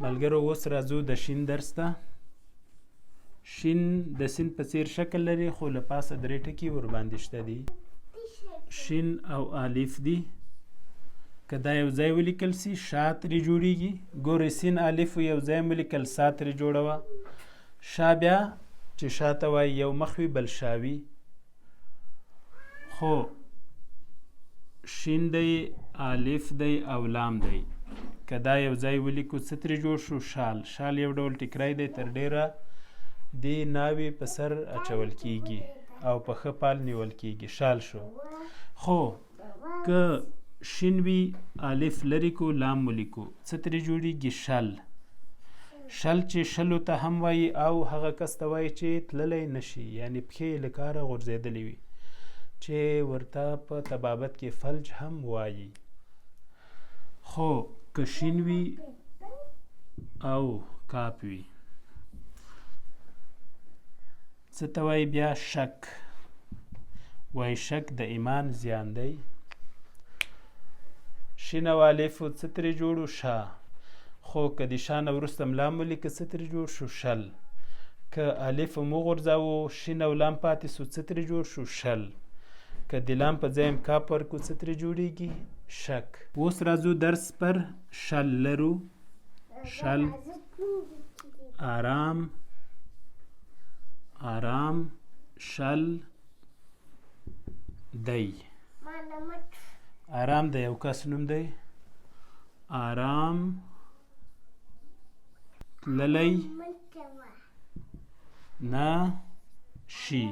ملګرو اوس راځو د شین درس ته. شین د سین په څیر شکل لري خو له پاسه درې ټکي ورباندې شته دي. شین او الف دي. که دا یو ځای ولیکل سي شا ترې جوړیږي. ګورئ سین الف یو ځای ولیکل سا ترې جوړوه. شا بیا چې شا ته وایي یو مخ وي بل شا وي. خو شین دی الف دی او لام دی. که دا یو ځای ولیکو څه ترې جوړ شو شال. شال یو ډول ټیکری دی تر ډیره دې ناوې په سر اچول کیږي او په ښه پال نیول کیږي. شال شو. خو که شین وي الف لرې کو لام ولیکو څه ترې جوړیږي شل. شل چې شلو ته هم وایي او هغه کس ته وایي چې تللی نشي یعنی پښې یې له کاره غورځېدلې وي چې ورته په طبابت کې فلج هم وایي. خو که شین وي او کاپ وي څه ته وایي بیا شک. وایي شک د ایمان زیان دی. شین او الفو څه ترې جوړو شا. خو که د شا نه وروسته لام ولیکه څه ترې جوړ شو شل. که الف هم وغورځوو شین او لام پاتې سو څه ترې جوړ شو شل. که د لام په ځای هم کاپ ورکو څه ترې جوړیږي شک. اوس راځو درس پر شل لرو. شل آرام آرام شل دی. آرام د یو کس نوم دی. آرام تللی نه شي.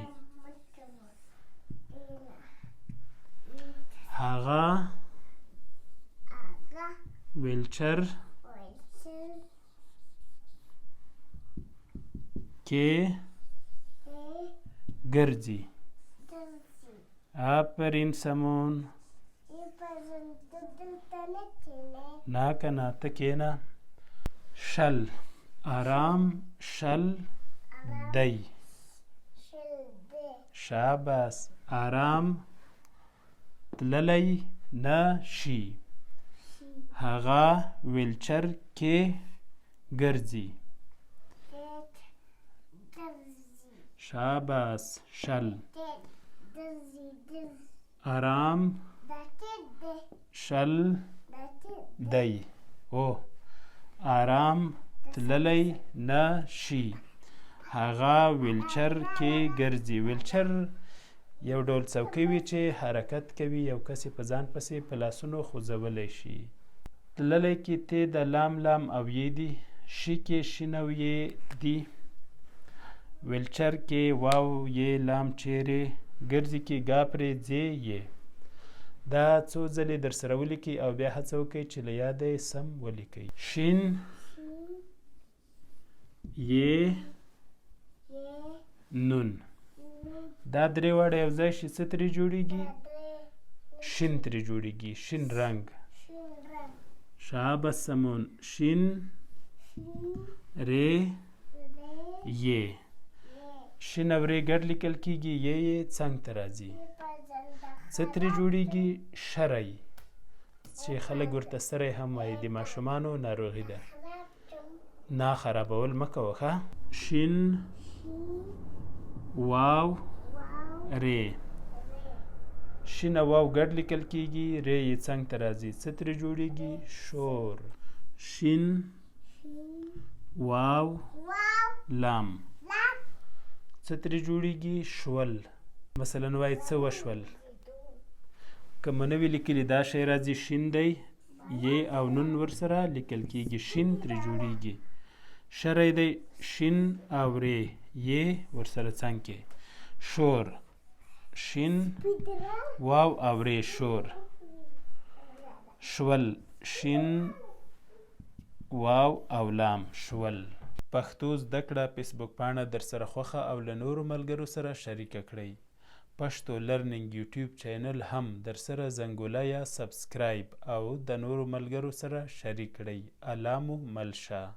هغه ویلچر کې ګرځي. آفرین سمون. نه کنه ته کېنه. شل آرام شل دی. شاباس. آرام تللی نه شي. هغه ویلچر کې ګرځي. شاباس. شل آرام شل دی. او آرام تللی نه شي. هغه ویلچر کې ګرځي. ویلچر یو ډول څوکۍ وي چې حرکت کوي. یو کس په ځان پسې په لاسونو خوځولی شي. تللی کې تی د لام لام او یې دي. شي کې شین او یې دي. ویلچر کې واو یې لام چیرې. ګرځي کې ګا پرې ځې یې. دا څو ځلې در سره ولیکئ او بیا هڅه وکئ چې له یاده یې سم ولیکئ. شین یې نون. دا درې واړه یو ځای شي څه ترې جوړیږي شین ترې جوړیږي. شین رنګ. شاباس سمون. شین ری یې. شین او ری ګډ لیکل کیږي. یې څنګ ته راځي. څه ترې جوړیږي شری چې خلک ورته سری هم وایي. د ماشومانو ناروغي ده. نه خرابول مه کوه ښه. شین واو ری. شین او واو ګډ لیکل کیږي. ری یې څنګ ته راځي. څه ترې جوړیږي شور. شین واو لام. څه ترې جوړیږي شول. مثلا وایي څه وشول. که مه نه وي لیکلي دا شی راځي شین دی. یې او نون ورسره لیکل کیږي. شین ترې جوړیږي. شری دی. شین او ری یې ورسره څنګ کې. شور. شین واو او ری شور. شول. شین واو او لام شول. پښتو زده کړه فیسبوک پاڼه در سره خوښه او له نورو ملګرو سره شریکه کړئ. پښتو لرنینګ یوټیوب چینل هم در سره زنګوله یا سبسکرایب او د نورو ملګرو سره شریک کړئ. الله مو مل شه.